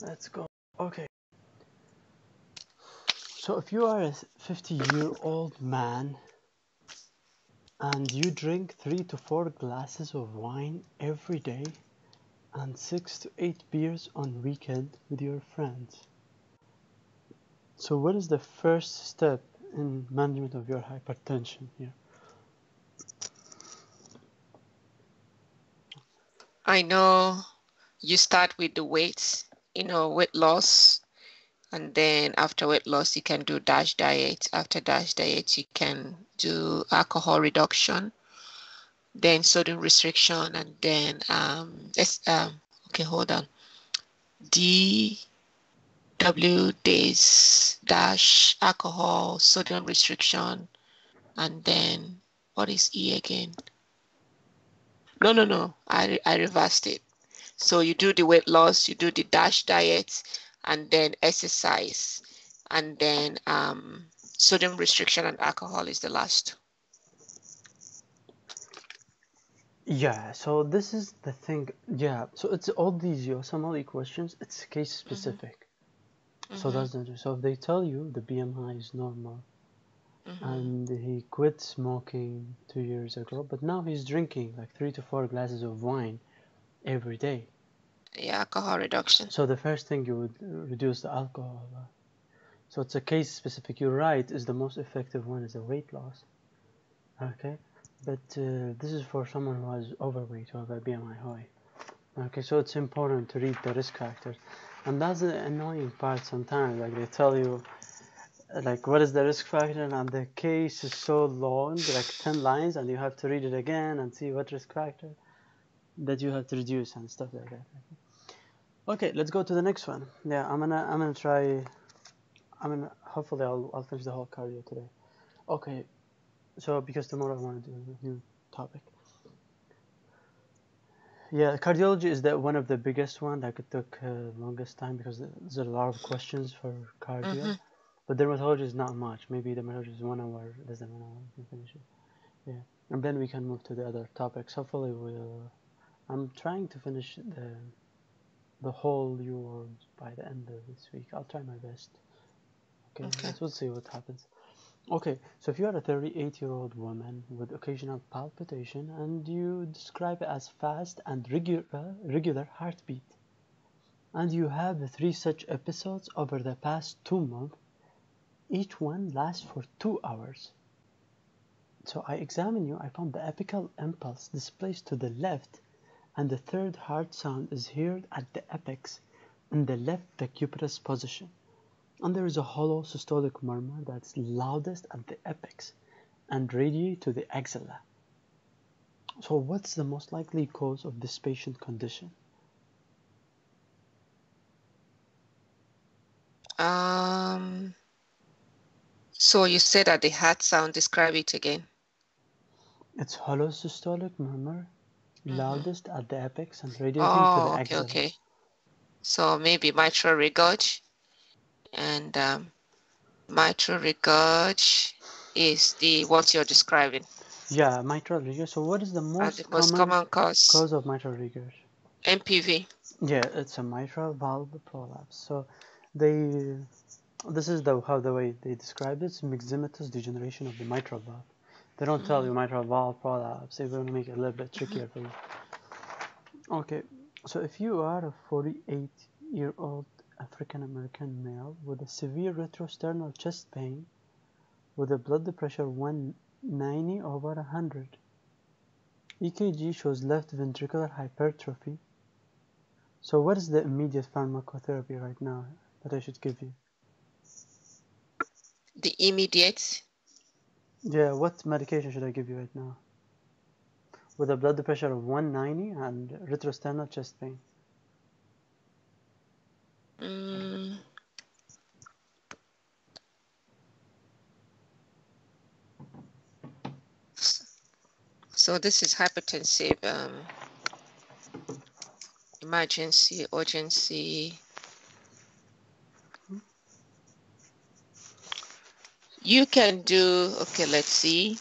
Let's go. Okay. So if you are a 50-year-old man and you drink 3 to 4 glasses of wine every day and 6 to 8 beers on weekend with your friends. So what is the first step in management of your hypertension here? I know you start with the weights, weight loss. And then after weight loss, you can do DASH diet. After DASH diet, you can do alcohol reduction, then sodium restriction, and then okay, hold on. DW days dash alcohol, sodium restriction, and then what is E again? No. I reversed it. So you do the weight loss, you do the DASH diet, and then exercise, and then sodium restriction and alcohol is the last. Yeah, so this is the thing. Yeah, so it's all these Yosemite questions, it's case specific. So that's the so if they tell you the BMI is normal and he quit smoking 2 years ago, but now he's drinking like 3 to 4 glasses of wine every day. Yeah, alcohol reduction. So the first thing you would reduce the alcohol. So it's a case specific. You're right, is the most effective one is a weight loss. Okay, but this is for someone who has overweight or have a BMI high. Okay, so it's important to read the risk factors, and that's the annoying part sometimes. Like they tell you, like what is the risk factor, and the case is so long, like 10 lines, and you have to read it again and see what risk factor that you have to reduce and stuff like that. Okay, let's go to the next one. Yeah, I'm gonna try. Hopefully I'll finish the whole cardio today. Okay, so because tomorrow I want to do a new topic. Yeah, cardiology is one of the biggest one. Like it took longest time because there's a lot of questions for cardio. But dermatology is not much. Maybe dermatology is 1 hour, less than 1 hour. We can finish it. Yeah, and then we can move to the other topics. Hopefully we'll. I'm trying to finish the whole UWorld by the end of this week. I'll try my best. Okay, we'll see what happens. Okay, so if you are a 38-year-old woman with occasional palpitation and you describe it as fast and regular heartbeat, and you have 3 such episodes over the past 2 months, each one lasts for 2 hours. So I examine you, I found the apical impulse displaced to the left, and the third heart sound is heard at the apex in the left decubitus position. And there is a hollow systolic murmur that's loudest at the apex and radiate to the axilla. So what's the most likely cause of this patient condition? So you said that the heart sound, describe it again. It's hollow systolic murmur, loudest at the apex and radiating to the axilla. Okay. So maybe mitral regurg, and mitral regurg is what you're describing. Yeah, mitral regurg. So what is the most common cause of mitral regurg? MPV. Yeah, it's a mitral valve prolapse. So this is how the way they describe it. It's myxomatous degeneration of the mitral valve. They don't tell you mitral valve prolapse. They're going to make it a little bit trickier for you. Okay, so if you are a 48-year-old African American male with a severe retrosternal chest pain with a blood pressure 190 over 100, EKG shows left ventricular hypertrophy. So what is the immediate pharmacotherapy right now that I should give you? The immediate? Yeah, what medication should I give you right now? With a blood pressure of 190 and retrosternal chest pain. So this is hypertensive, emergency, urgency. You can do, okay, let's see.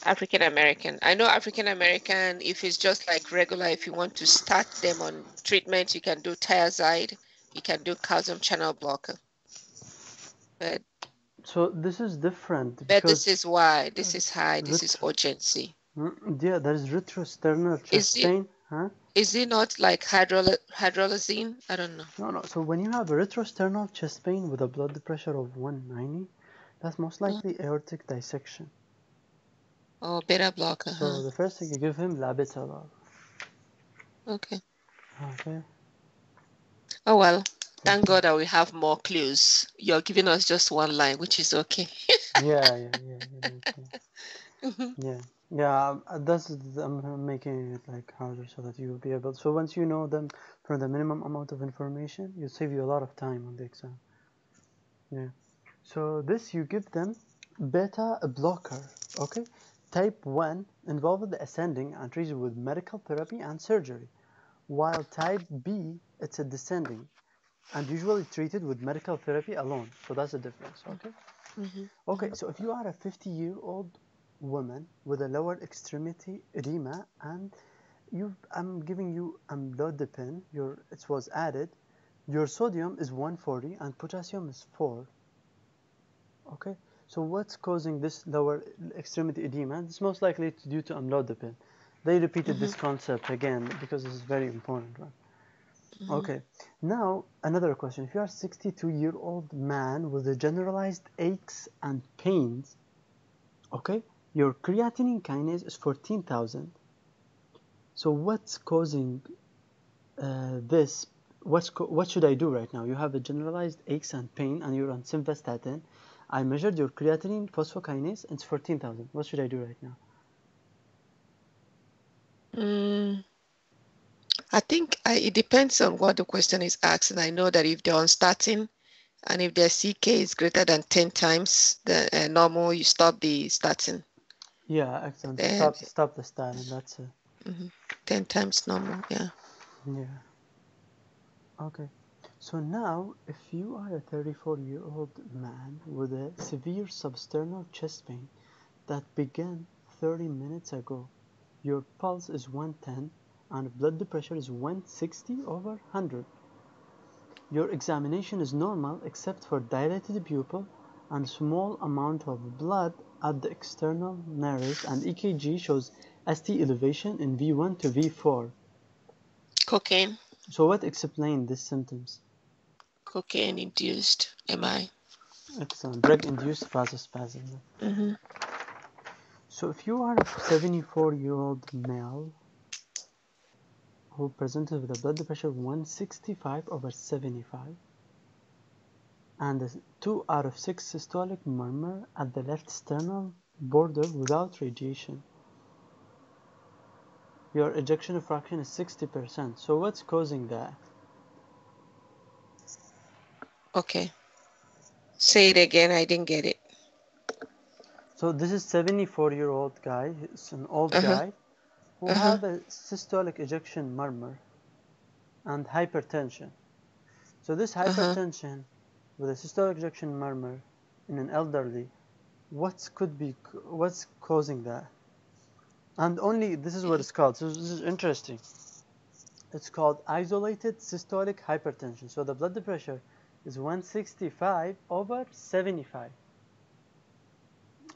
African American. I know African American, if it's just like regular, if you want to start them on treatment, you can do thiazide. you can do calcium channel blocker. But So this is different this because is why this is high. This is urgency. yeah, there is retrosternal chest Is pain, huh? is it not like hydralazine? I don't know. No. So when you have a retrosternal chest pain with a blood pressure of 190, that's most likely aortic dissection. Oh, beta blocker. So the first thing you give him labetalol. Okay. Okay. Oh well. Thank God that we have more clues. You're giving us just one line, which is okay. Yeah. That's I'm making it like harder so that you will be able. So once you know them from the minimum amount of information, you save you a lot of time on the exam. Yeah. So this you give them beta blocker. Okay. Type 1 involved the ascending and treated with medical therapy and surgery, while type B it's a descending and usually treated with medical therapy alone. So that's the difference. Okay. Okay. So if you are a 50-year-old woman with a lower extremity edema and I'm giving you amlodipine, it was added, your sodium is 140 and potassium is 4. Okay, so what's causing this lower extremity edema? It's most likely due to amlodipine. They repeated this concept again because this is very important, right? Okay, now another question. If you are a 62-year-old man with a generalized aches and pains, okay, your creatinine kinase is 14,000. So what's causing this? What should I do right now? You have a generalized aches and pain and you're on simvastatin. I measured your creatinine phosphokinase and it's 14,000. What should I do right now? I think it depends on what the question is asked. And I know that if they're on statin and if their CK is greater than 10 times the normal, you stop the statin. Yeah, excellent. Stop the statin. That's it. 10 times normal, yeah. Yeah. Okay. So now, if you are a 34-year-old man with a severe substernal chest pain that began 30 minutes ago, your pulse is 110 and blood pressure is 160 over 100. Your examination is normal except for dilated pupil and small amount of blood at the external nares, and EKG shows ST elevation in V1 to V4. Cocaine. So what explained these symptoms? Cocaine induced MI. Excellent. Drug-induced vasospasm. So if you are a 74-year-old male who presented with a blood pressure of 165 over 75 and a 2 out of 6 systolic murmur at the left sternal border without radiation, your ejection fraction is 60%. So what's causing that? Okay. Say it again. I didn't get it. So this is 74-year-old guy. He's an old guy who have a systolic ejection murmur and hypertension. So this hypertension with a systolic ejection murmur in an elderly, what's causing that? And only this is what it's called. So this is interesting. It's called isolated systolic hypertension. So the blood pressure is 165 over 75.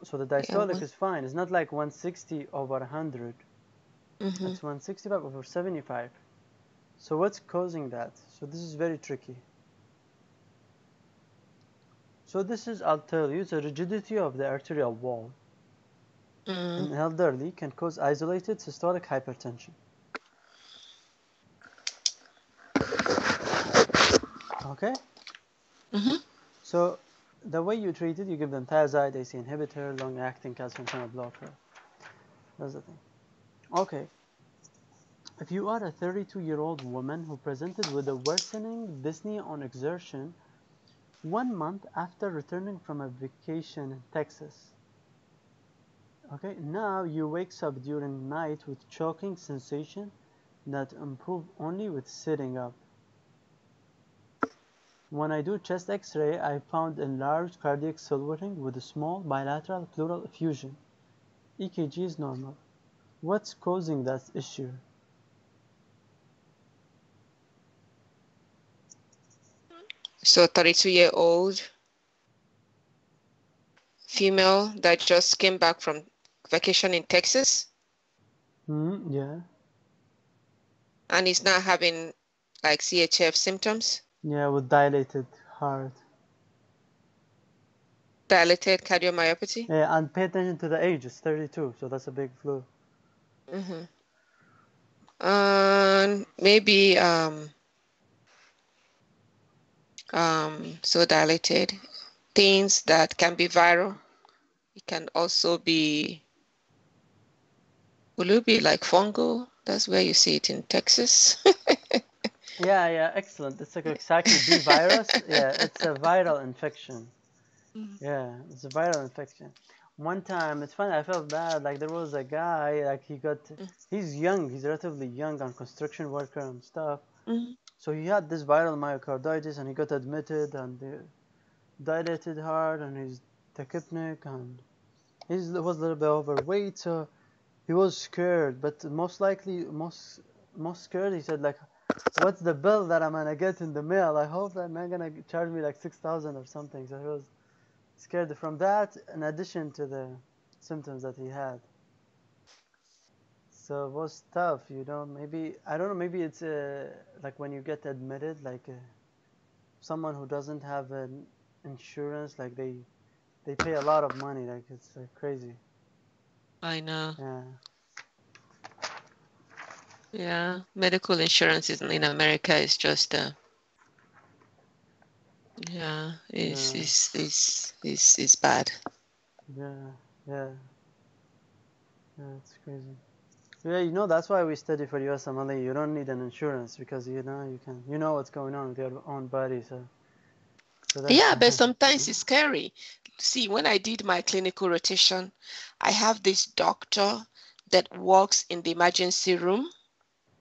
So the diastolic is fine. It's not like 160 over 100. It's 165 over 75. So what's causing that? So this is very tricky. So this is, I'll tell you, the rigidity of the arterial wall in elderly can cause isolated systolic hypertension. Okay? So the way you treat it, you give them thiazide, ACE inhibitor, long-acting calcium channel blocker. That's the thing. Okay. If you are a 32-year-old woman who presented with a worsening dyspnea on exertion 1 month after returning from a vacation in Texas. Okay, now you wake up during night with choking sensation that improve only with sitting up. When I do chest x-ray, I found enlarged cardiac silhouetting with a small bilateral pleural effusion. EKG is normal. What's causing that issue? So 32-year-old female that just came back from vacation in Texas Yeah. and is now having like CHF symptoms, Yeah, with dilated heart. dilated cardiomyopathy. Yeah, and pay attention to the age. It's 32, so that's a big flu. Mm-hmm. Maybe so dilated things that can be viral. It can also be, will it be like fungal? That's where you see it in Texas. Yeah, excellent. It's like exactly B virus. Yeah, it's a viral infection. Yeah, it's a viral infection. One time, it's funny, I felt bad. Like, there was a guy, like, he's young, he's relatively young, and construction worker and stuff. Mm-hmm. So he had this viral myocarditis, and he got admitted, and dilated heart, and he's tachypnic, and he was a little bit overweight, so he was scared. But most scared, he said, like, what's the bill that I'm gonna get in the mail? I hope that not gonna charge me like 6,000 or something. So he was scared from that, in addition to the symptoms that he had. So it was tough, maybe, I don't know, maybe it's like when you get admitted, like someone who doesn't have an insurance, like they pay a lot of money, like it's crazy. I know. Yeah. Yeah, medical insurance in America is just yeah, is bad. Yeah, yeah, yeah, it's crazy. Yeah, that's why we study for USMLE. You don't need an insurance because you know what's going on with your own body. So that's Yeah, but sometimes it's scary. See, when I did my clinical rotation, I have this doctor that works in the emergency room.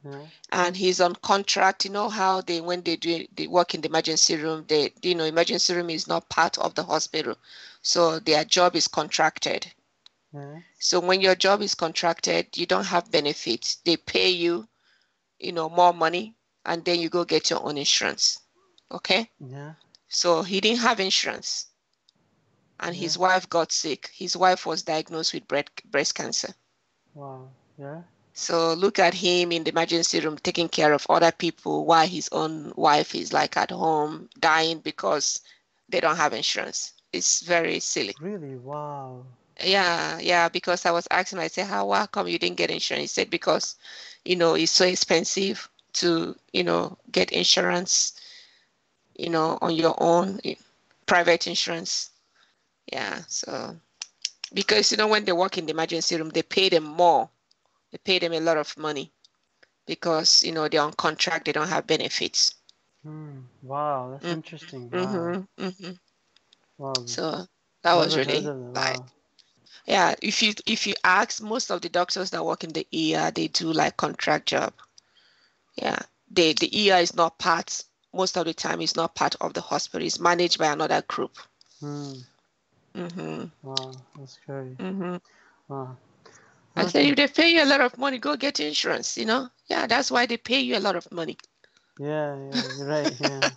yeah, And he's on contract. You know how when they work in the emergency room, emergency room is not part of the hospital, so their job is contracted. yeah, So when your job is contracted, you don't have benefits. They pay you, more money, and then you go get your own insurance. Okay? yeah, So he didn't have insurance, and yeah. his wife got sick. His wife was diagnosed with breast cancer. Wow. Yeah. So look at him in the emergency room taking care of other people while his own wife is like at home dying because they don't have insurance. It's very silly. Really? Wow. Yeah, because I was asking, I said, how come you didn't get insurance? He said, because, it's so expensive to, get insurance, on your own, private insurance. Yeah, so, because, when they work in the emergency room, they pay them more. They pay them a lot of money because, they're on contract, they don't have benefits. Wow, that's interesting. Wow. Wow. So that was Never heard really of that. bad. Wow. Yeah, if you ask most of the doctors that work in the ER, they do like contract job. Yeah, the ER is not part. Most of the time, it's not part of the hospital. It's managed by another group. Hmm. Wow, that's scary. Wow. I said, Okay. if they pay you a lot of money, go get insurance. Yeah, that's why they pay you a lot of money. Yeah, you're right. Yeah.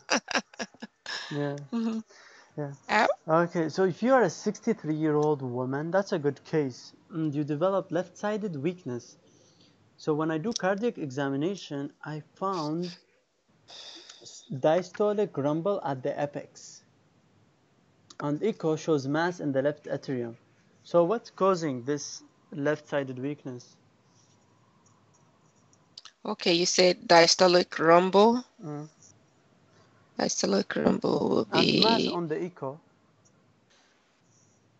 Yeah. Yeah. Uh, Okay, so if you are a 63-year-old woman, that's a good case. And you develop left-sided weakness. So when I do cardiac examination, I found diastolic rumble at the apex. And echo shows mass in the left atrium. So what's causing this left-sided weakness? okay, you said diastolic rumble. Mm. Diastolic rumble will And mass be on the echo.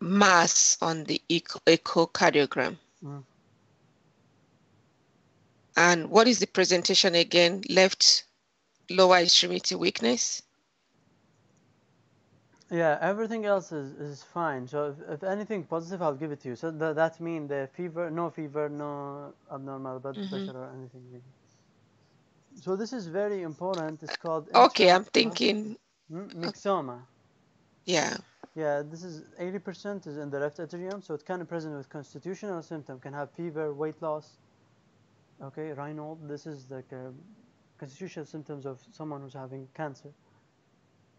mass on the echocardiogram. Mm. And what is the presentation again? Left lower extremity weakness? Yeah, everything else is fine. So if anything positive, I'll give it to you. So that means the fever, no abnormal blood pressure or anything really. So this is very important. It's called Okay, I'm thinking, myxoma. yeah. Yeah, this is 80% is in the left atrium, so it can be present with constitutional symptom. Can have fever, weight loss. Okay, Raynaud. This is like constitutional symptoms of someone who's having cancer.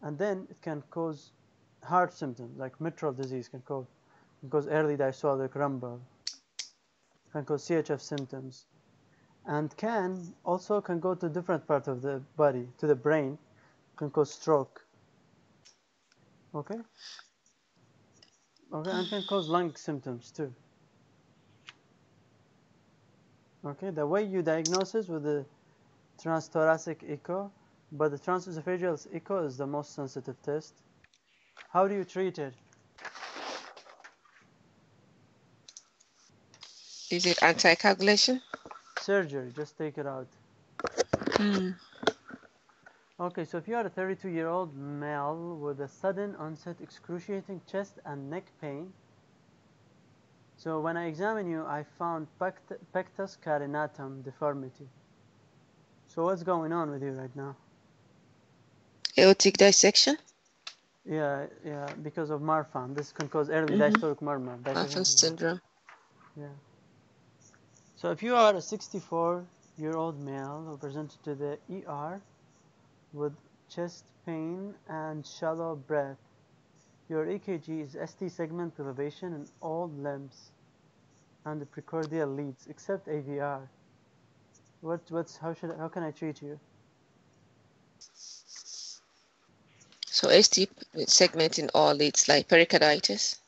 and then it can cause heart symptoms like mitral disease, can cause early diastolic rumble, can cause CHF symptoms, and can go to different part of the body, to the brain, can cause stroke. Okay, and can cause lung symptoms too. Okay, the way you diagnose is with the transthoracic echo, but the transesophageal echo is the most sensitive test. How do you treat it? Is it anticoagulation? Surgery, just take it out. Okay, so if you are a 32-year-old male with a sudden onset excruciating chest and neck pain, so when I examine you, I found pectus carinatum deformity. So what's going on with you right now? Aortic dissection? Yeah, because of Marfan. This can cause early diastolic murmur. Marfan syndrome. Yeah. So if you are a 64-year-old male who presented to the ER with chest pain and shallow breath, your EKG is ST segment elevation in all limbs and the precordial leads except AVR. How can I treat you? So ST segment in all leads, like pericarditis.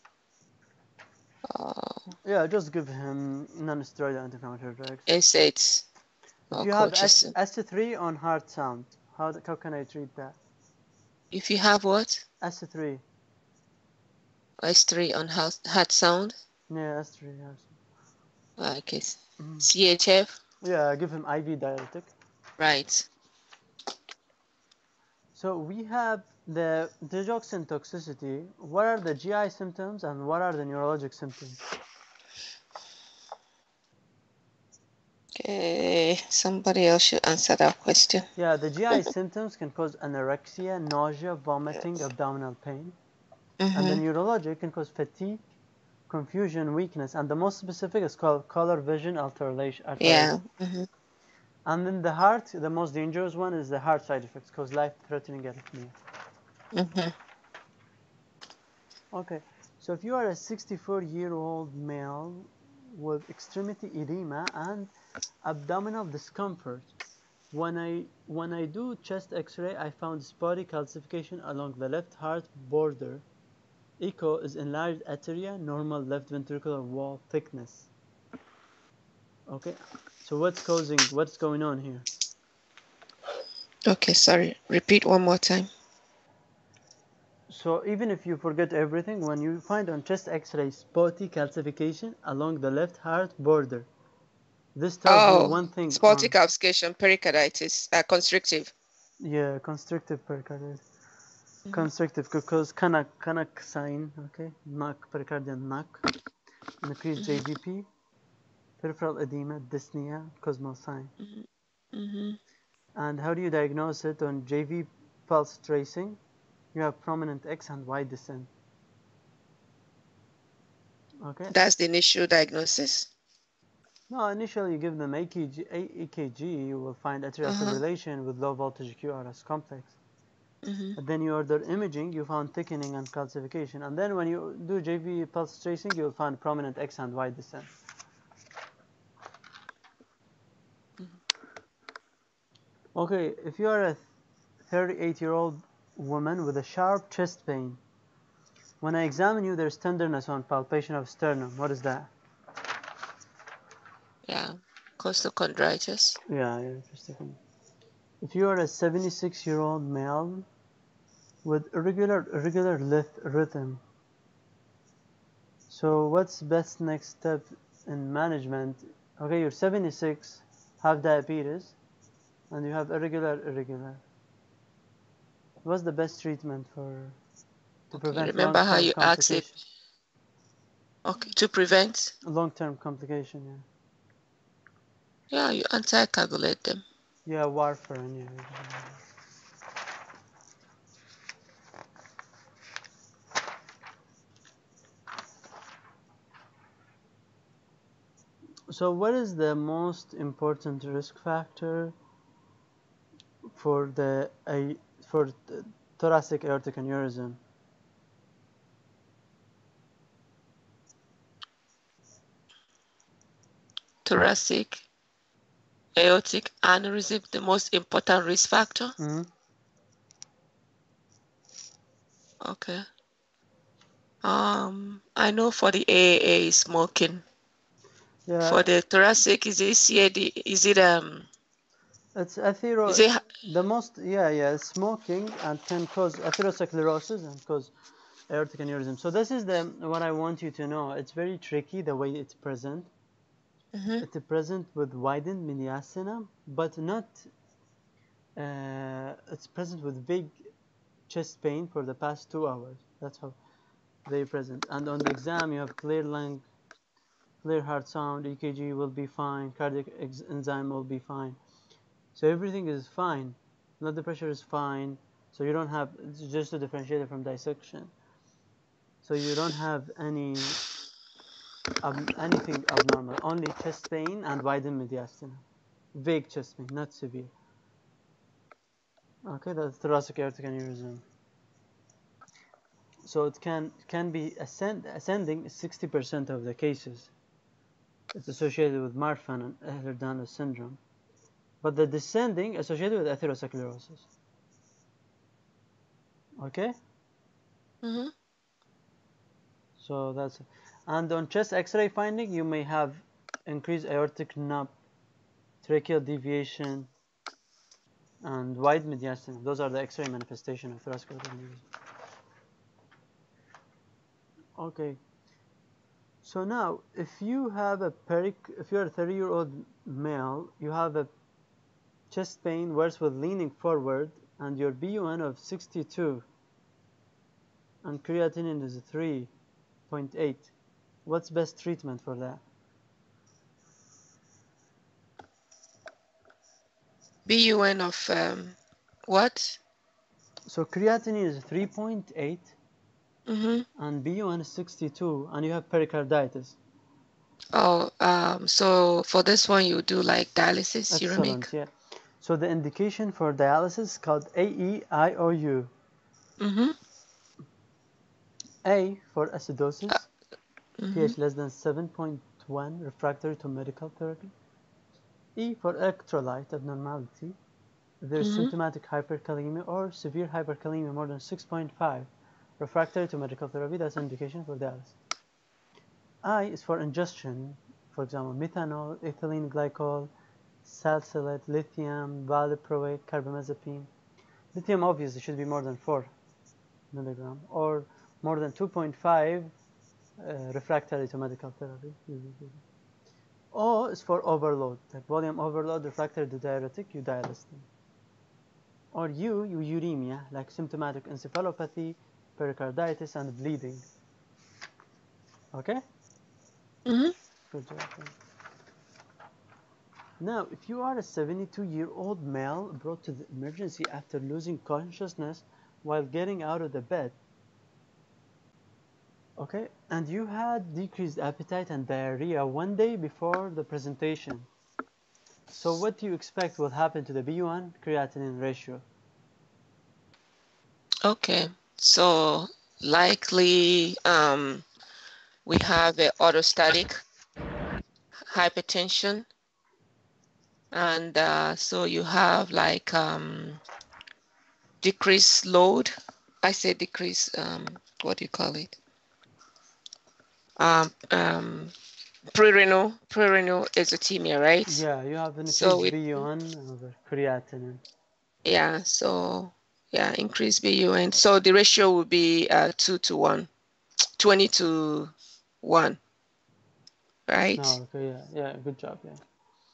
Yeah, just give him non-steroidal anti-inflammatory drugs. NSAIDs. If you have S3 on heart sound, how can I treat that? If you have what? S3. S3 on heart sound? Yeah, S3, yes. Okay. CHF? Yeah, give him IV diuretic. Right. So we have the digoxin toxicity. What are the GI symptoms and what are the neurologic symptoms? Okay, somebody else should answer that question. Yeah, the GI symptoms can cause anorexia, nausea, vomiting, abdominal pain. And the neurologic can cause fatigue, confusion, weakness, and the most specific is called color vision alteration. Yeah. And then the heart, the most dangerous one is the heart side effects, cause life-threatening arrhythmia. Okay, so if you are a 64-year-old male with extremity edema and abdominal discomfort, when I do chest X-ray, I found spotty calcification along the left heart border. Echo is enlarged atria, normal left ventricular wall thickness. Okay, so what's going on here? Okay, sorry. Repeat one more time. So even if you forget everything, when you find on chest X-ray spotty calcification along the left heart border, this tells me one thing. Spotty calcification, pericarditis, constrictive. Yeah, constrictive pericarditis. Constrictive because Kanak sign, okay, knock, pericardial knock, increased JVP, peripheral edema, dyspnea, Cosmo sign. And how do you diagnose it on JV pulse tracing? You have prominent X and Y descent. Okay. That's the initial diagnosis. No, initially you give them EKG, you will find atrial fibrillation with low voltage QRS complex. And then you order imaging, you found thickening and calcification. And then when you do JV pulse tracing, you'll find prominent X and Y descent. Okay, if you are a 38-year-old woman with a sharp chest pain, when I examine you, there's tenderness on palpation of sternum. What is that? Yeah, costochondritis. Yeah, just a second. If you are a 76-year-old male with irregular rhythm, so what's best next step in management? Okay, you're 76, have diabetes, and you have irregular. What's the best treatment to prevent remember how you asked it? Okay, to prevent long-term complication. Yeah, you anticoagulate them. Yeah, warfarin. Yeah. So what is the most important risk factor for thoracic aortic aneurysm. Thoracic aortic aneurysm, the most important risk factor? Mm-hmm. Okay. I know for the AAA is smoking. Yeah. For the thoracic, is it CAD? Is it It's the most, it's smoking and can cause atherosclerosis and cause aortic aneurysm. So this is what I want you to know. It's very tricky the way it's present. It's present with widened mediastinum, but not. It's present with big chest pain for the past 2 hours. That's how they present. And on the exam, you have clear lung, clear heart sound, EKG will be fine, cardiac enzyme will be fine. So everything is fine. Blood pressure is fine. So you don't have, just to differentiate it from dissection. So you don't have anything abnormal, only chest pain and widened mediastinum. Vague chest pain, not severe. Okay, that's thoracic aortic aneurysm. So it can be ascending 60% of the cases. It's associated with Marfan and Ehlers-Danlos syndrome. But the descending associated with atherosclerosis. Okay? So that's it. And on chest X-ray finding, you may have increased aortic nub, tracheal deviation, and wide mediastinum. Those are the X-ray manifestation of thoracic aneurysm. Okay. So now, if you have if you're a 30-year-old male, you have a chest pain worse with leaning forward, and your BUN of 62, and creatinine is 3.8. What's best treatment for that? BUN of what? So creatinine is 3.8, and BUN is 62, and you have pericarditis. Oh, so for this one, you do like dialysis, Excellent, uremic? yeah. So the indication for dialysis is called AEIOU. A for acidosis, pH less than 7.1, refractory to medical therapy. E for electrolyte abnormality. There's symptomatic hyperkalemia or severe hyperkalemia more than 6.5, refractory to medical therapy. That's an indication for dialysis. I is for ingestion, for example, methanol, ethylene glycol, salicylate, lithium, valproate, carbamazepine. Lithium obviously should be more than 4 milligram or more than 2.5 refractory to medical therapy. O is for overload, like volume overload, refractory to diuretic, you dialyze them. Or U, uremia, like symptomatic encephalopathy, pericarditis, and bleeding. Okay? Good job. Now, if you are a 72-year-old male brought to the emergency after losing consciousness while getting out of the bed, okay, and you had decreased appetite and diarrhea 1 day before the presentation, so what do you expect will happen to the BUN creatinine ratio? Okay, so likely we have a orthostatic hypertension, and so you have like decreased load. I say decrease. What do you call it? Prerenal azotemia, right? Yeah, you have increased BUN over creatinine. Yeah, so yeah, increased BUN. So the ratio would be 2 to 1, 20 to 1, right? Oh, okay, yeah, good job, yeah.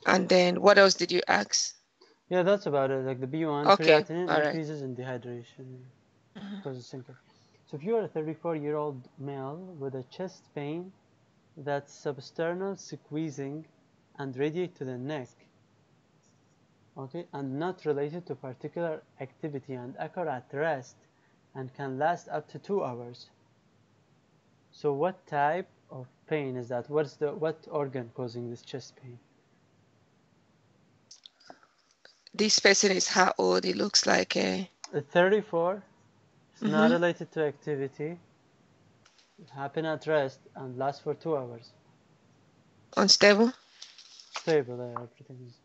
And then what else did you ask? Yeah, that's about it. Like the BUN creatinine increases in dehydration because of syncope. So if you are a 34-year-old male with a chest pain that's substernal squeezing and radiate to the neck, okay, and not related to particular activity and occur at rest and can last up to 2 hours. So what type of pain is that? What organ causing this chest pain? This person is how old? It looks like 34. It's not related to activity. Happen at rest and lasts for 2 hours. Unstable? Stable, everything is.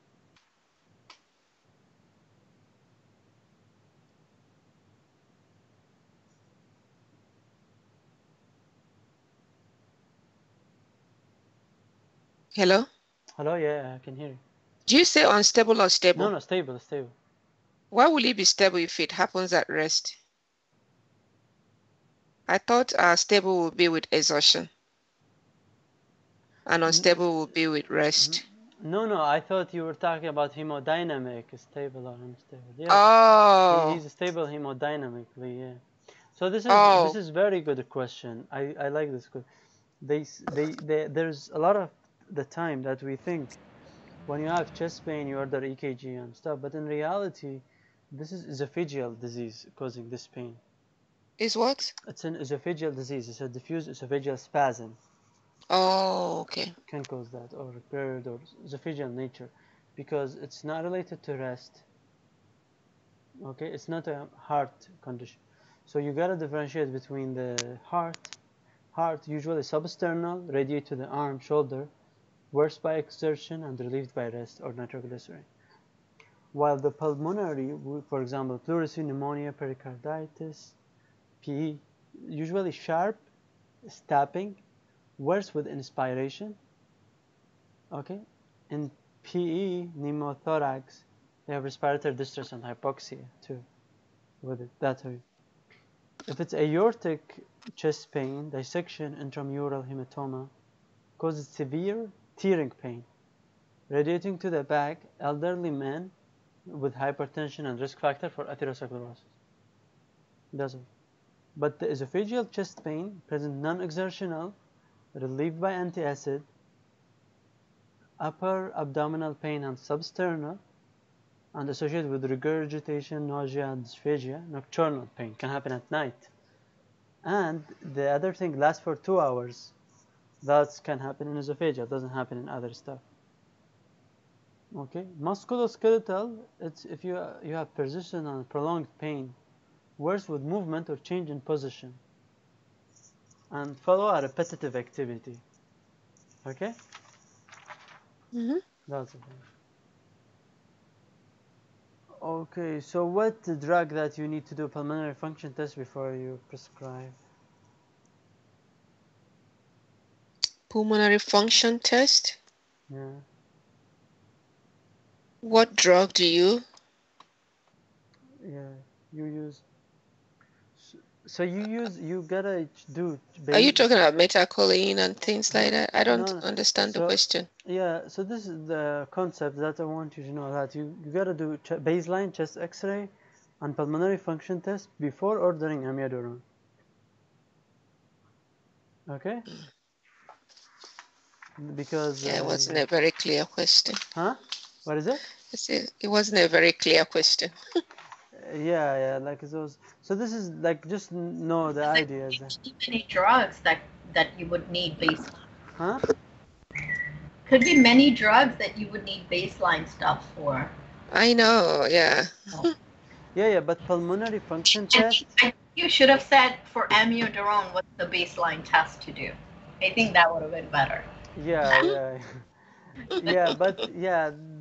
Hello? Hello, yeah, I can hear you. Do you say unstable or stable? No, stable, stable. Why will it be stable if it happens at rest? I thought stable would be with exhaustion. And unstable will be with rest. No, I thought you were talking about hemodynamic, stable or unstable. Yeah. Oh. He's stable hemodynamically, yeah. So this is very good question. I like this question. There's a lot of the time that we think when you have chest pain you order EKG and stuff, but in reality this is esophageal disease causing this pain. Is what? It's an esophageal disease. It's a diffuse esophageal spasm. Oh, okay. Can cause that, or GERD, or esophageal nature, because it's not related to rest. Okay, it's not a heart condition. So you gotta differentiate between the heart usually substernal, radiate to the arm, shoulder, worse by exertion and relieved by rest or nitroglycerin. While the pulmonary, for example, pleurisy, pneumonia, pericarditis, PE, usually sharp, stabbing, worse with inspiration. Okay, in PE, pneumothorax, they have respiratory distress and hypoxia too with it. That's how. If it's aortic chest pain, dissection, intramural hematoma, causes severe tearing pain, radiating to the back, elderly men with hypertension and risk factor for atherosclerosis. Doesn't. But the esophageal chest pain, present non-exertional, relieved by antacid, upper abdominal pain and substernal, and associated with regurgitation, nausea, and dysphagia, nocturnal pain, can happen at night. And the other thing lasts for 2 hours. That can happen in esophageal, doesn't happen in other stuff. Okay, musculoskeletal, it's if you have persistent and prolonged pain, worse with movement or change in position, and follow a repetitive activity. Okay? That's the thing. Okay, so what drug that you need to do a pulmonary function test before you prescribe? Pulmonary function test? Yeah. What drug do you? Yeah, you use. So you gotta do. Are you talking about methacholine and things like that? I don't understand the question. Yeah, so this is the concept that I want you to know, that you gotta do baseline chest X-ray and pulmonary function test before ordering amiodarone. Okay? Because yeah, it wasn't a very clear question. Huh? What is it? It wasn't a very clear question. Yeah, like those. So this is like, just know the idea. Many drugs that you would need baseline. Huh? Could be many drugs that you would need baseline stuff for. I know, yeah. Oh. Yeah, but pulmonary function test. You should have said for amiodarone, what's the baseline test to do? I think that would have been better. Yeah.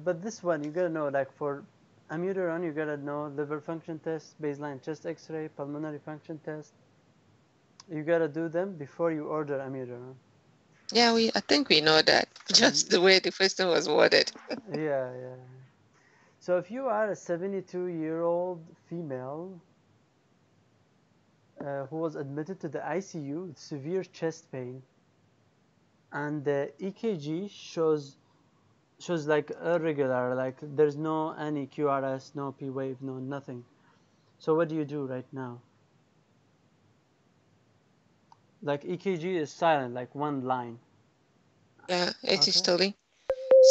But this one you gotta know, like for amiodarone, you gotta know liver function test, baseline chest X-ray, pulmonary function test. You gotta do them before you order amiodarone. Yeah, I think we know that. Just the way the question was worded. Yeah. So if you are a 72-year-old female who was admitted to the ICU with severe chest pain, and the EKG shows like irregular, like there's no any QRS, no P wave, no nothing. So what do you do right now? Like EKG is silent, like one line. Yeah, asystole.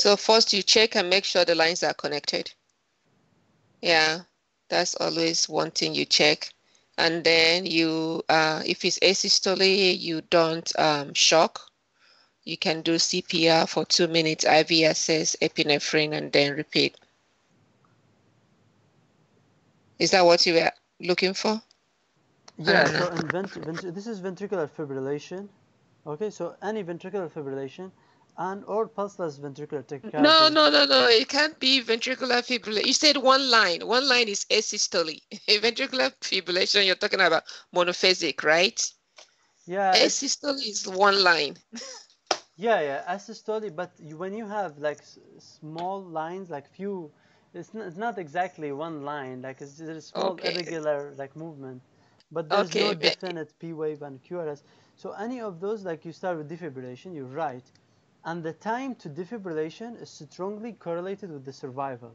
So first you check and make sure the lines are connected. Yeah, that's always one thing you check. And then you, if it's asystole, you don't shock. You can do CPR for 2 minutes, IV assess, epinephrine, and then repeat. Is that what you were looking for? Yeah, don't so know. this is ventricular fibrillation. Okay, so any ventricular fibrillation and or pulseless ventricular No, tachycardia. no, no, no. It can't be ventricular fibrillation. You said one line. One line is asystole. Ventricular fibrillation, you're talking about monophasic, right? Yeah, it's Asystole is one line. yeah, asystole, but when you have like small lines, like few, it's not exactly one line, like it's just a small Okay. irregular like movement, but there's no Okay. definite P wave and QRS. So any of those, like you start with defibrillation, you're right, and the time to defibrillation is strongly correlated with the survival.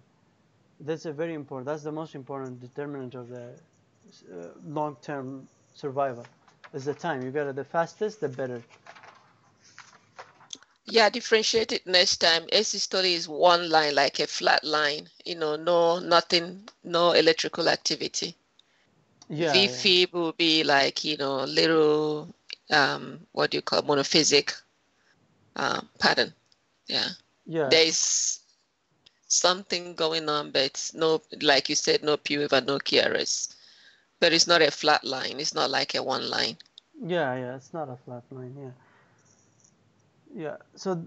That's a very important. That's the most important determinant of the long-term survival. Is the time. You got it. The fastest, the better. Yeah, differentiate it next time. Asystole is one line, like a flat line. Nothing, no electrical activity. Yeah, yeah. VFib will be like, little, what do you call monophasic pattern. Yeah. Yeah. There is something going on, but no, like you said, no P wave and no KRS. But it's not a flat line. It's not like a one line. Yeah, it's not a flat line. Yeah. So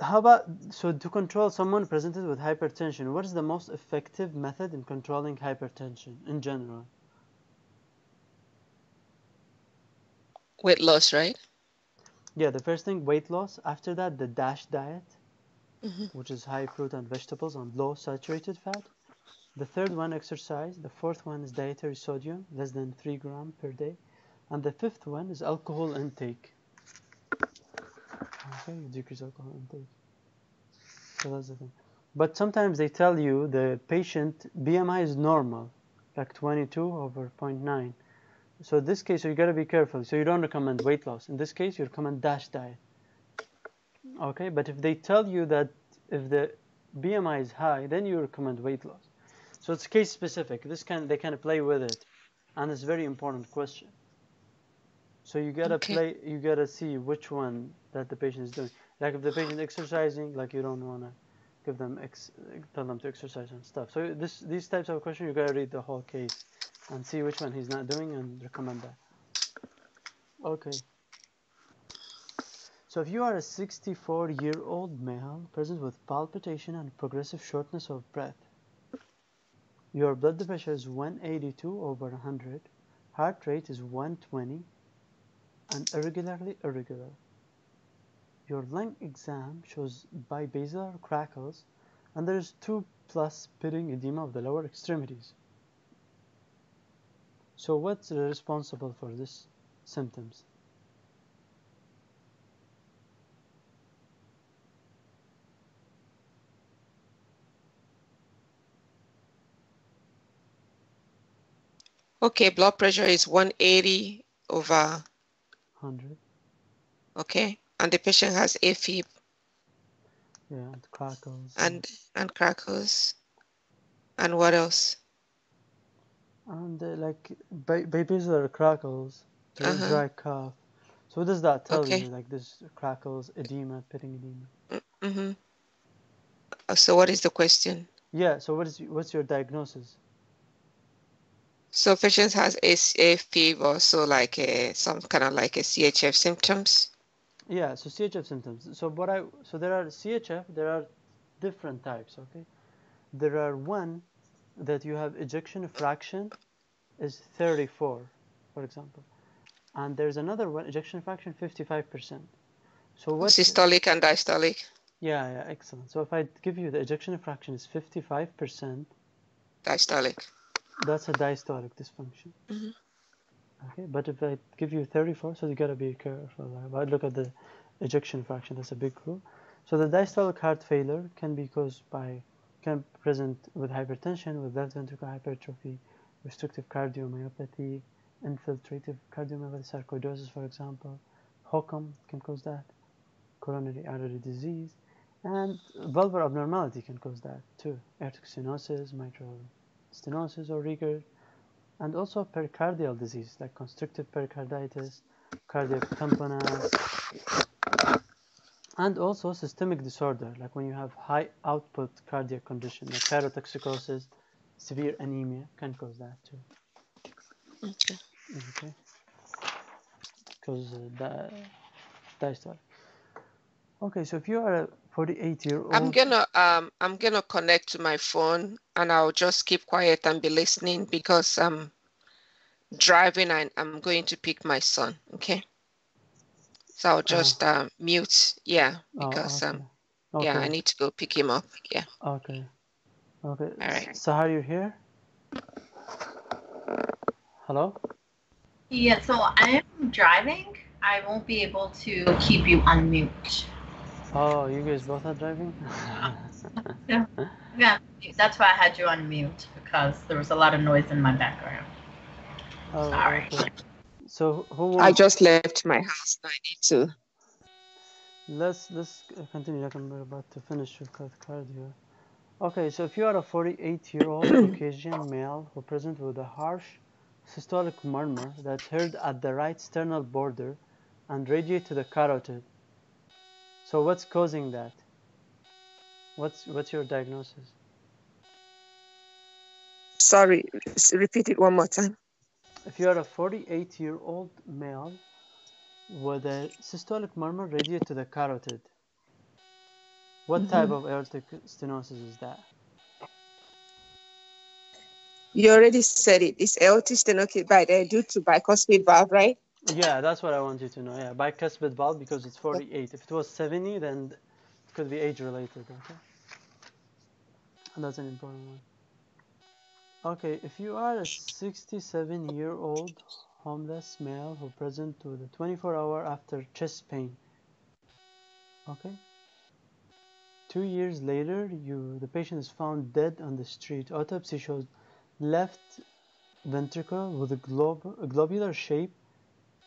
how about, so to control someone presented with hypertension, what is the most effective method in controlling hypertension in general? Weight loss, right? Yeah, the first thing, weight loss. After that, the DASH diet, Mm-hmm. which is high fruit and vegetables and low saturated fat. The third one, exercise. The fourth one is dietary sodium, less than 3 grams per day. And the fifth one is alcohol intake. Okay, you decrease alcohol intake. So that's the thing. But sometimes they tell you the patient BMI is normal, like 22/0.9. So in this case, you got to be careful. So you don't recommend weight loss. In this case, you recommend DASH diet. Okay, but if they tell you that if the BMI is high, then you recommend weight loss. So it's case specific. They kind of play with it, and it's a very important question. So you gotta Okay. you gotta see which one that the patient is doing. Like if the patient exercising, like you don't wanna give them tell them to exercise and stuff. So these types of questions, you gotta read the whole case and see which one he's not doing and recommend that. Okay. So if you are a 64-year-old male present with palpitation and progressive shortness of breath, your blood pressure is 182/100, heart rate is 120, and irregularly irregular. Your lung exam shows bibasilar crackles, and there is 2+ pitting edema of the lower extremities. So what's responsible for these symptoms? Okay, blood pressure is 180/100. 100. Okay, and the patient has AFib. Yeah, and crackles. And crackles. And what else? And like bibasilar crackles, dry cough. So what does that tell Okay. you? Like this crackles, edema, pitting edema. Mm-hmm. So what is the question? Yeah. So what's your diagnosis? So patient has AFib, also like some kind of like a CHF symptoms. Yeah. So CHF symptoms. So there are CHF. There are different types. Okay. There are one that you have ejection fraction is 34, for example, and there's another one, ejection fraction 55%. So what's Systolic and diastolic. yeah, excellent. So if I give you the ejection fraction is 55%, Diastolic. that's a diastolic dysfunction. Mm-hmm. Okay, but if I give you 34, so you gotta be careful. I look at the ejection fraction, that's a big clue. So the diastolic heart failure can present with hypertension, with left ventricular hypertrophy, restrictive cardiomyopathy, infiltrative cardiomyopathy, sarcoidosis, for example. HOCM can cause that, coronary artery disease, and valvular abnormality can cause that too. Aortic stenosis, mitral stenosis or rigor, and also pericardial disease like constrictive pericarditis, cardiac tamponade, and also systemic disorder like when you have high output cardiac condition like pyrotoxicosis, severe anemia can cause that too. Okay. Okay. Because that diastolic. Okay, so if you are a 48-year-old, I'm gonna connect to my phone and I'll just keep quiet and be listening because I'm driving and I'm going to pick my son. Okay. So I'll just mute. Yeah, because okay. yeah, I Okay. need to go pick him up. Yeah. Okay. Okay. All right. Sahar, you here? Hello? Yeah, so I am driving. I won't be able to keep you on mute. Oh, you guys both are driving? Yeah. Yeah, that's why I had you on mute because there was a lot of noise in my background. Oh, Sorry. okay. So who I wants? just left my house. I need to. Let's continue. Like we're about to finish with cardio. Okay, so if you are a 48-year-old Caucasian male who presents with a harsh systolic murmur that's heard at the right sternal border and radiate to the carotid. So what's causing that? What's your diagnosis? Sorry, repeat it one more time. If you are a 48-year-old male with a systolic murmur radiate to the carotid, what type of aortic stenosis is that? You already said it. It's aortic stenosis due to bicuspid valve, right? Yeah, that's what I want you to know. Yeah, bicuspid valve because it's 48. If it was 70, then it could be age-related. Okay, and that's an important one. Okay, if you are a 67-year-old homeless male who present with a 24-hour after chest pain. Okay. 2 years later, the patient is found dead on the street. Autopsy shows left ventricle with a globular shape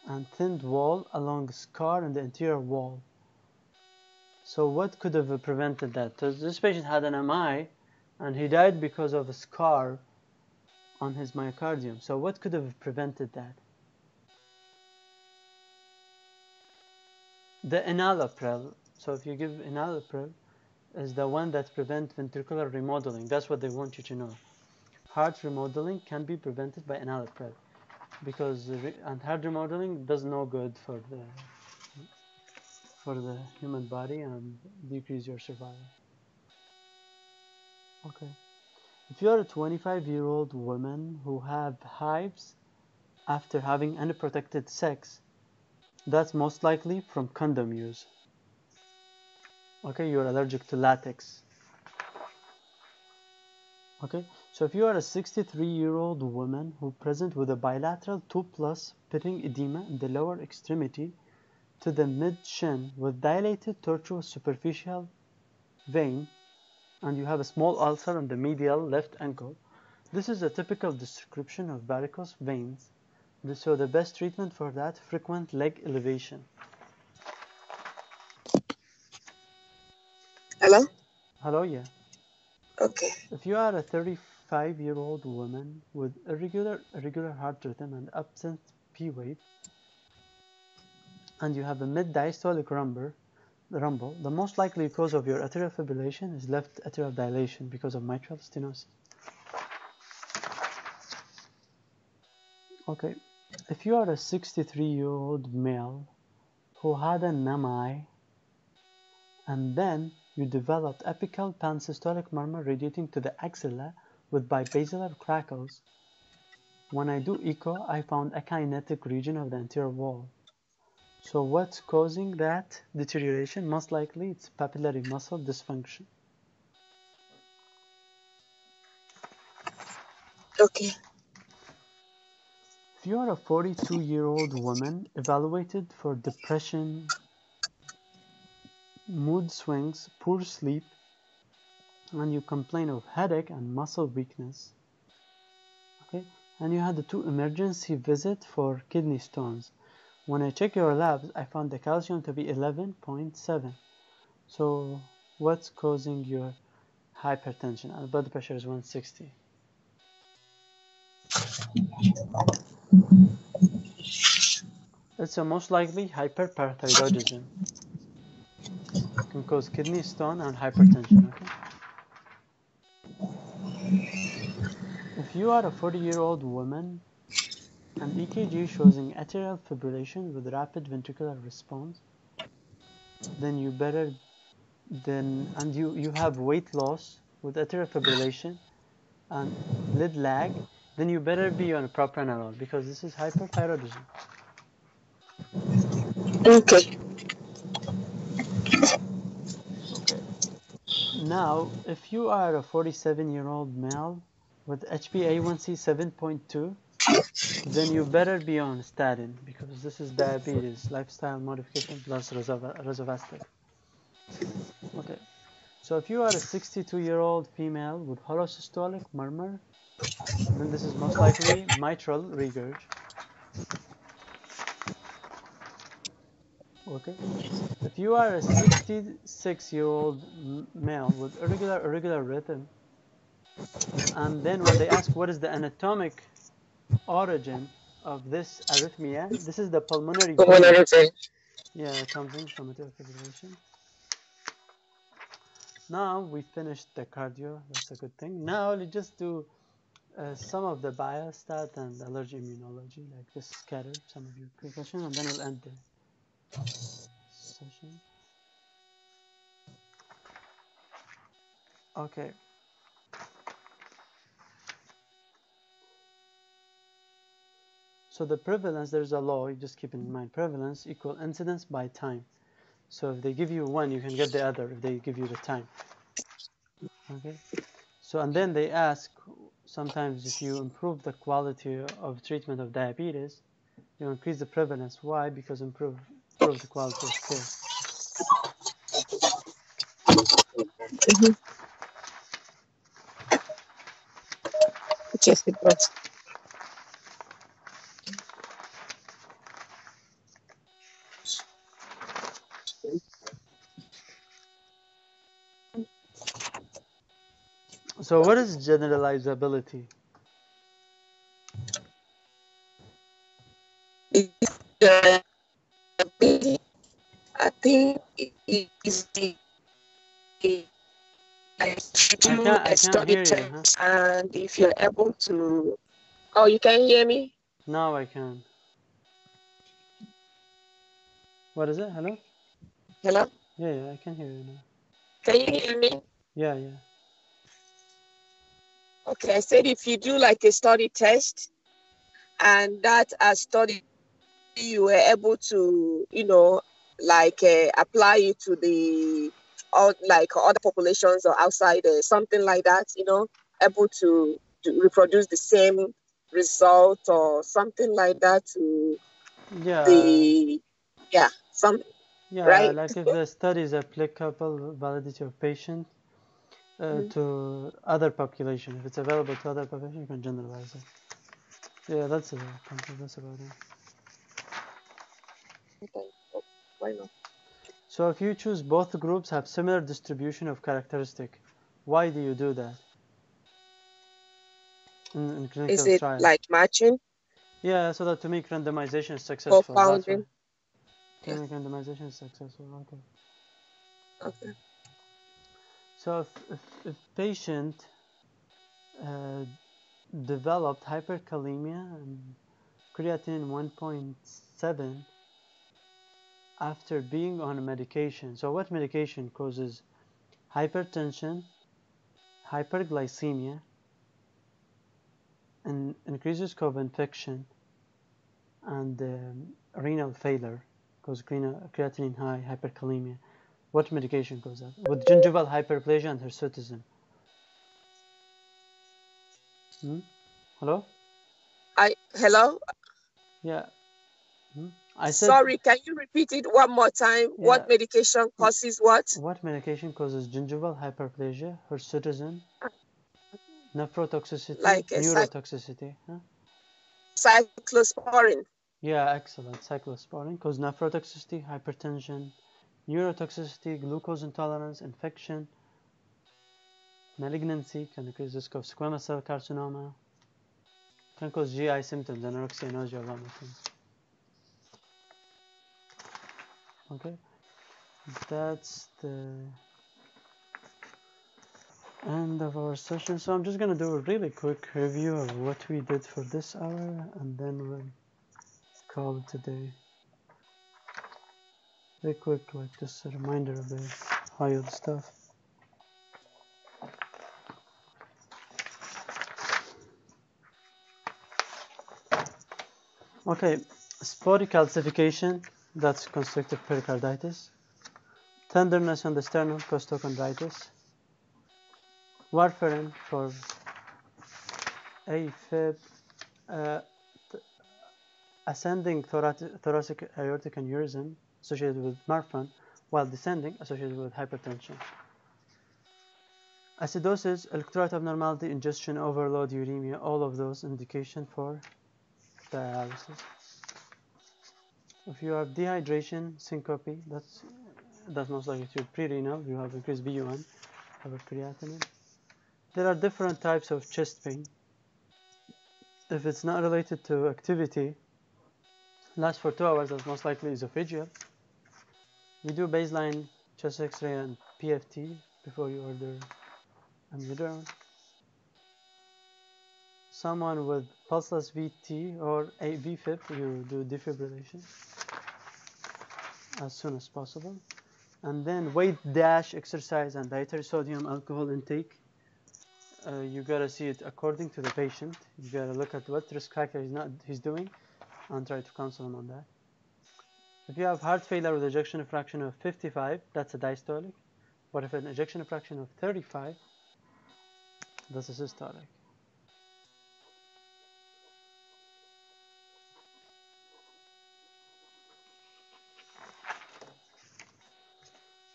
and thinned wall along scar in the anterior wall. So what could have prevented that? So this patient had an MI and he died because of a scar on his myocardium. So what could have prevented that? The enalapril. So if you give enalapril, is the one that prevents ventricular remodeling. That's what they want you to know. Heart remodeling can be prevented by enalapril because and heart remodeling does no good for the human body and decrease your survival. Okay. If you are a 25-year-old woman who have hives after having unprotected sex, that's most likely from condom use. Okay, you're allergic to latex. Okay, so if you are a 63-year-old woman who present with a bilateral 2+ pitting edema in the lower extremity to the mid-shin with dilated tortuous superficial vein, and you have a small ulcer on the medial left ankle, this is a typical description of varicose veins. So the best treatment for that, frequent leg elevation. Hello? Hello, yeah. Okay. If you are a 35-year-old woman with irregular heart rhythm and absent P wave, and you have a mid-diastolic rumble, the most likely cause of your atrial fibrillation is left atrial dilation because of mitral stenosis. Okay, if you are a 63-year-old male who had an MI and then you developed apical pansystolic murmur radiating to the axilla with bibasilar crackles, when I do echo, I found a kinetic region of the anterior wall. So what's causing that deterioration? Most likely it's papillary muscle dysfunction. Okay. If you are a 42-year-old woman evaluated for depression, mood swings, poor sleep, and you complain of headache and muscle weakness, okay, and you had the 2 emergency visit for kidney stones. When I check your labs, I found the calcium to be 11.7. So what's causing your hypertension? And blood pressure is 160. It's a most likely hyperparathyroidism. It can cause kidney stone and hypertension. Okay. If you are a 40-year-old woman An EKG shows an atrial fibrillation with rapid ventricular response, then you better and you have weight loss with atrial fibrillation and lid lag, then you better be on propranolol because this is hyperthyroidism. Okay. Okay. Now, if you are a 47-year-old male with HbA1c 7.2, then you better be on statin because this is diabetes, lifestyle modification plus rosuvastatin. Okay. So if you are a 62-year-old female with holosystolic murmur, then this is most likely mitral regurg. Okay. If you are a 66-year-old male with irregular rhythm, and then when they ask what is the anatomic origin of this arrhythmia, this is the pulmonary vein. Yeah, it comes in from atrial fibrillation. Now we finished the cardio. That's a good thing. Now let's just do some of the biostat and allergy immunology, like this scatter some of your pre-questions, and then we'll end the session. Okay. So the prevalence, there's a law, you just keep in mind, prevalence equal incidence by time. So if they give you one, you can get the other if they give you the time. Okay. So, and then they ask sometimes if you improve the quality of treatment of diabetes, you increase the prevalence. Why? Because improve the quality of care. Just the breath. So what is generalizability? I think it is the I can't hear you, huh? And if you're able to, oh, you can hear me? Now I can. What is it? Hello? Hello? Yeah, I can hear you now. Can you hear me? Yeah. Okay, I said if you do like a study test and that study you were able to, apply it to the like other populations or outside something like that, able to reproduce the same result or something like that to right? Like if the study is applicable, validity of patient to other population. If it's available to other population, you can generalize it. Yeah, that's about it. Okay. Why not? So if you choose both groups have similar distribution of characteristic, why do you do that? In clinical Is it trial. like matching? Yeah, so that to make randomization successful. That's why. To make randomization successful. Okay. So if patient developed hyperkalemia and creatinine 1.7 after being on a medication. So what medication causes hypertension, hyperglycemia, and increases co-infection, and renal failure causes creatinine high, hyperkalemia. What medication causes that? With gingival hyperplasia and hirsutism. Hello? Hello? Yeah. I said. Sorry, can you repeat it one more time? Yeah. What medication causes what? What medication causes gingival hyperplasia, hirsutism, nephrotoxicity, like neurotoxicity? Cyclosporin. Yeah, excellent. Cyclosporin causes nephrotoxicity, hypertension, neurotoxicity, glucose intolerance, infection, malignancy, can increase risk of squamous cell carcinoma, can cause GI symptoms, anorexia, nausea, vomiting. Okay, that's the End of our session. So I'm just gonna do a really quick review of what we did for this hour, and then we'll call it a day. Very quick, like just a reminder of the high-yield stuff. Okay, spotty calcification, that's constrictive pericarditis. Tenderness on the sternum, costochondritis. Warfarin for AFib, ascending thoracic aortic aneurysm associated with Marfan, while descending associated with hypertension. Acidosis, electrolyte abnormality, ingestion overload, uremia, all of those indication for dialysis. If you have dehydration, syncope, that's most likely to be pre-renal. You have increased BUN, hypercreatinine. There are different types of chest pain. If it's not related to activity, lasts for 2 hours, that's most likely esophageal. We do baseline chest X-ray and PFT before you order amiodarone. Someone with pulseless VT or a VFib, you do defibrillation as soon as possible. And then weight dash, exercise, and dietary sodium alcohol intake. You gotta see it according to the patient. You gotta look at what risk factor he's doing and try to counsel him on that. If you have heart failure with ejection fraction of 55, that's a diastolic. But if an ejection fraction of 35, that's a systolic.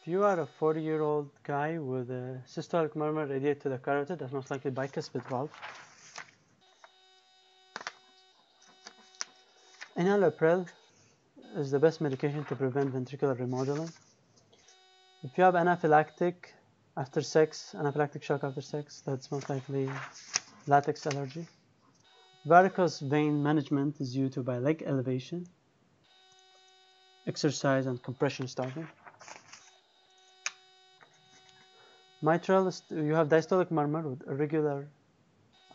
If you are a 40-year-old guy with a systolic murmur radiated to the carotid, that's most likely bicuspid valve. Enalapril is the best medication to prevent ventricular remodeling. If you have anaphylactic after sex, anaphylactic shock after sex, that's most likely latex allergy. Varicose vein management is due to by leg elevation, exercise, and compression starting. Mitral, you have diastolic murmur with irregular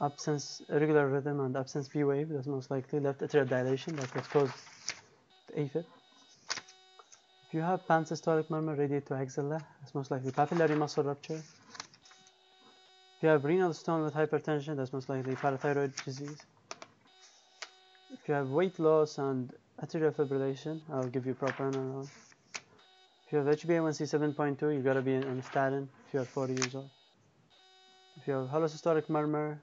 rhythm and absence V wave. That's most likely left atrial dilation. That's what caused the AFib. If you have pansystolic murmur radiate to axilla, that's most likely papillary muscle rupture. If you have renal stone with hypertension, that's most likely parathyroid disease. If you have weight loss and atrial fibrillation, I'll give you propranolol. If you have HbA1c 7.2, you gotta be on statin if you are 40 years old. If you have holosystolic murmur,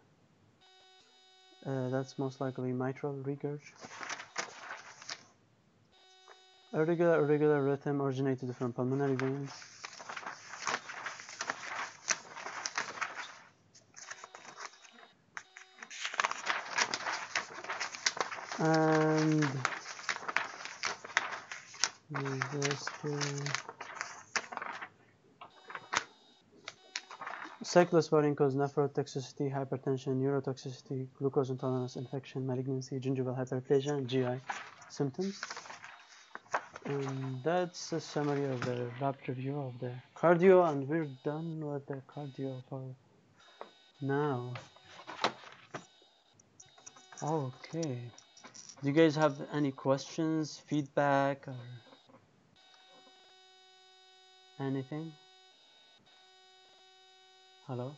that's most likely mitral regurg. Irregular rhythm originated from pulmonary veins. And cyclosporine causes nephrotoxicity, hypertension, neurotoxicity, glucose intolerance, infection, malignancy, gingival hyperplasia, and GI symptoms. And that's a summary of the lab review of the cardio, and we're done with the cardio for now. Okay. Do you guys have any questions, feedback, or anything? Hello?